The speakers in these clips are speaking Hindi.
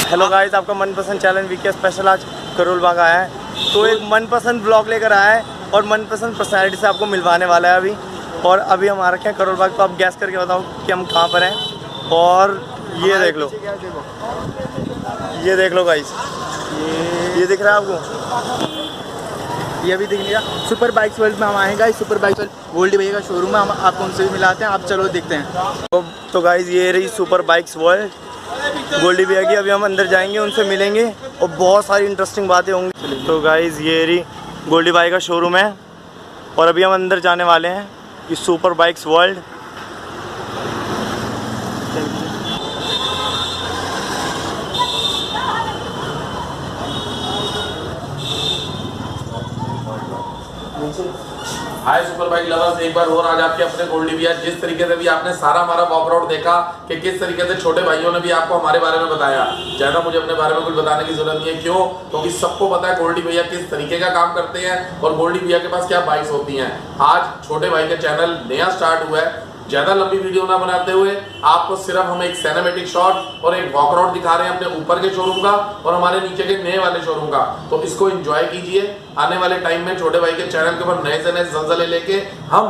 हेलो गाइस, आपका मनपसंद चैनल VKS स्पेशल आज करोल बाग आया है। तो एक मनपसंद ब्लॉग लेकर आया है और मनपसंद पर्सनैलिटी से आपको मिलवाने वाला है अभी। और अभी हम आ रखे हैं करोल बाग, तो आप गैस करके बताओ कि हम कहाँ पर हैं। और ये देख लो, ये देख लो गाइस, ये दिख रहा है आपको? ये अभी दिख लिया। सुपर बाइक्स वर्ल्ड में हम आए guys. Super bikes world Goldy भैया का शोरूम है, हम आपको उनसे भी मिलाते हैं। आप चलो देखते हैं। तो गाइस ये रही सुपर बाइक्स वर्ल्ड गोल्डी भैया की। अभी हम अंदर जाएंगे, उनसे मिलेंगे और बहुत सारी इंटरेस्टिंग बातें होंगी। तो गाइस ये रही गोल्डी भाई का शोरूम है और अभी हम अंदर जाने वाले हैं कि सुपर बाइक्स वर्ल्ड। हाय सुपर बाइक लवर्स, एक बार और आज आपके अपने गोल्डी भैया। जिस तरीके से भी आपने सारा हमारा वॉक आउट देखा कि किस तरीके से छोटे भाइयों ने भी आपको हमारे बारे में बताया, ज्यादा मुझे अपने बारे में कुछ बताने की जरूरत नहीं है। क्यों? क्योंकि सबको पता है गोल्डी भैया किस तरीके का काम करते हैं और गोल्डी भैया के पास क्या बाइक्स होती हैं। आज छोटे भाई का चैनल नया स्टार्ट हुआ है। ज्यादा लंबी वीडियो ना बनाते हुए आपको सिर्फ हम एक सिनेमैटिक शॉट और एक वॉक आउट दिखा रहे हैं अपने ऊपर के शोरूम का और हमारे नीचे के नए वाले शोरूम का। तो इसको एंजॉय कीजिए। आने वाले टाइम में छोटे भाई के चैनल के ऊपर नए से नए जल्जले लेके हम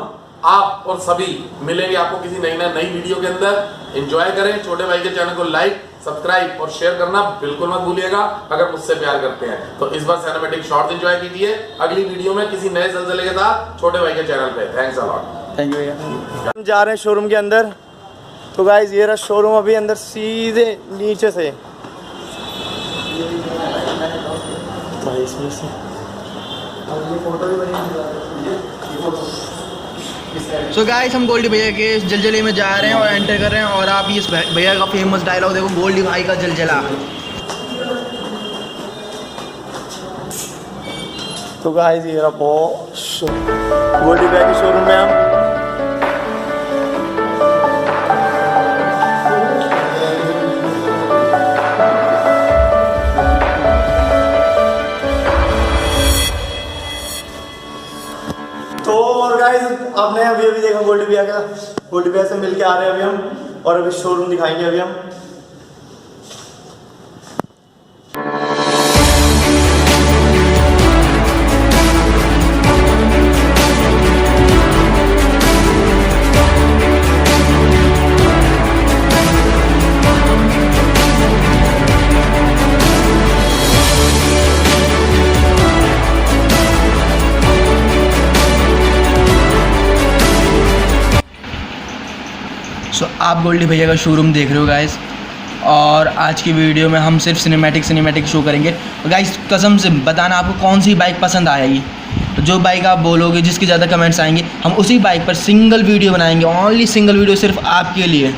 आप और सभी मिलेंगे आपको किसी नई वीडियो के अंदर। एंजॉय करें। छोटे भाई के चैनल को लाइक, सब्सक्राइब और शेयर करना बिल्कुल मत भूलिएगा अगर मुझसे प्यार करते हैं। तो इस बार सिनेमैटिक शॉट एंजॉय कीजिए। अगली वीडियो में किसी नए जल्जले के साथ छोटे भाई के चैनल पे। Thanks a lot. Thank you भैया। हम जा रहे हैं शोरूम के अंदर। तो गाइस ये रहा शोरूम, अभी अंदर सीधे नीचे से भाई इसमें से सो गाइस हम गोल्डी भैया के जलजले में जा रहे हैं और एंटर कर रहे हैं। और आप इस भैया का फेमस डायलॉग देखो, गोल्डी भाई का जलजला। तो गाइस ये रहा गोल्डी भैया के शोरूम में हम। तो और गाइस आपने अभी देखा गोल्डी भैया का, गोल्डी भैया से मिलके आ रहे हैं अभी हम और अभी शोरूम दिखाएंगे अभी हम। सो आप गोल्डी भैया का शोरूम देख रहे हो गाइस। और आज की वीडियो में हम सिर्फ सिनेमैटिक शो करेंगे। गाइस कसम से बताना आपको कौन सी बाइक पसंद आएगी। जो बाइक आप बोलोगे, जिसके ज़्यादा कमेंट्स आएंगे, हम उसी बाइक पर सिंगल वीडियो बनाएंगे। ओनली सिंगल वीडियो सिर्फ आपके लिए।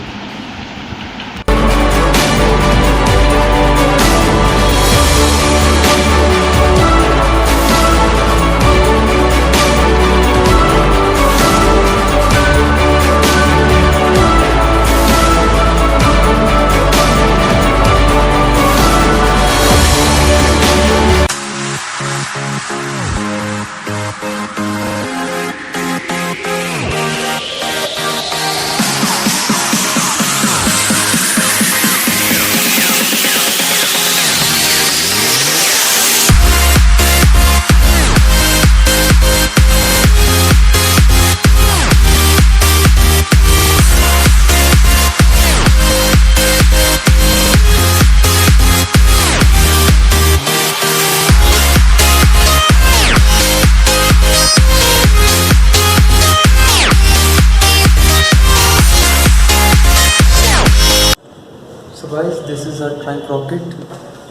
So guys, this is a Triumph Rocket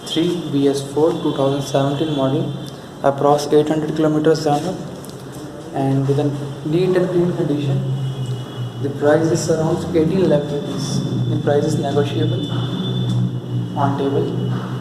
3 BS4 2017 model. Approx 800 kilometers run and with a neat and clean condition. The price is around 18 lakh rupees. The price is negotiable on table.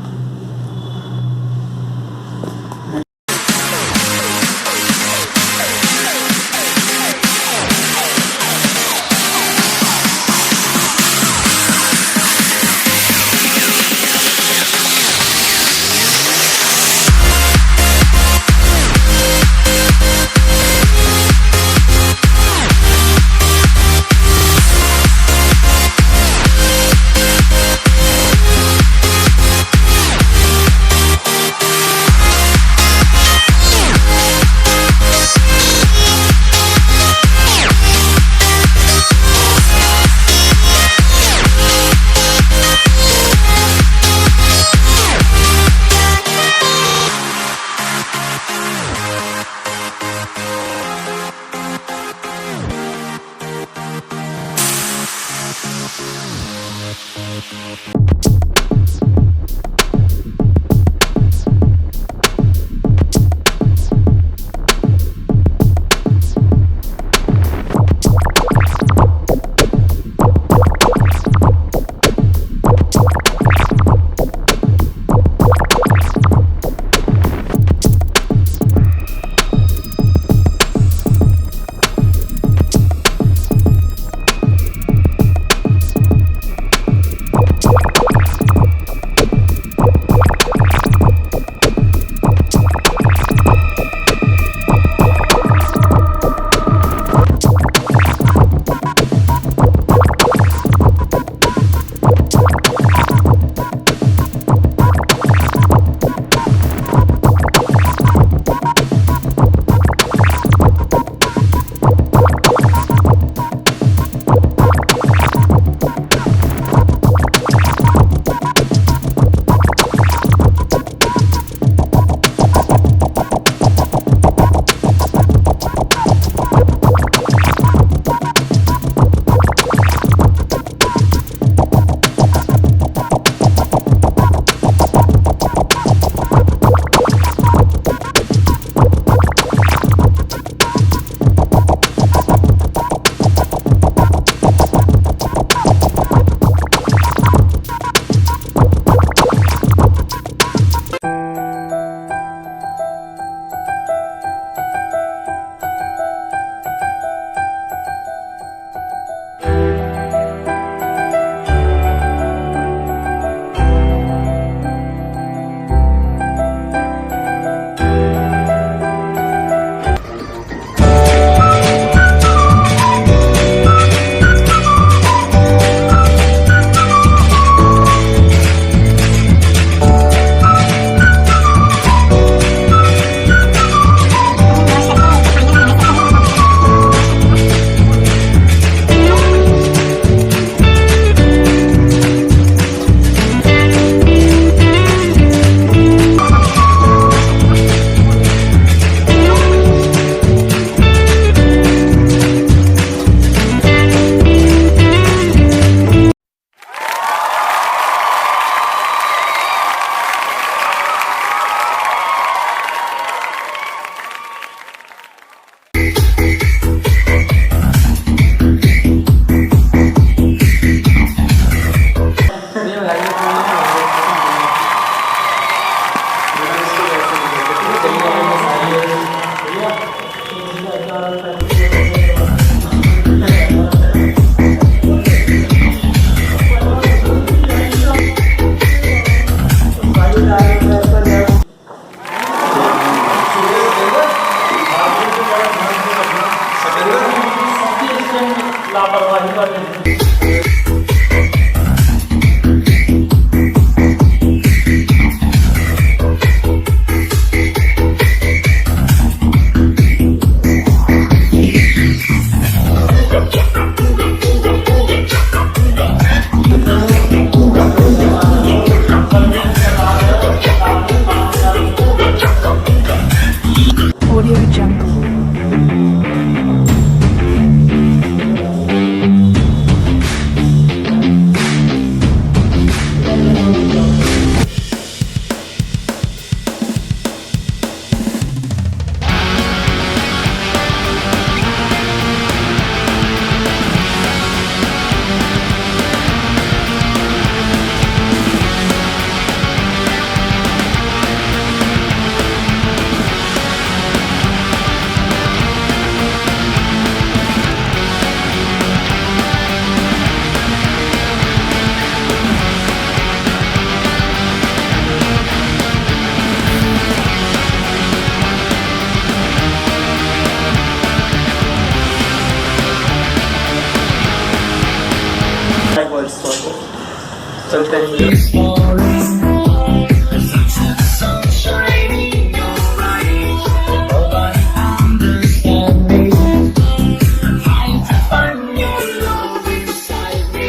चलते हैं।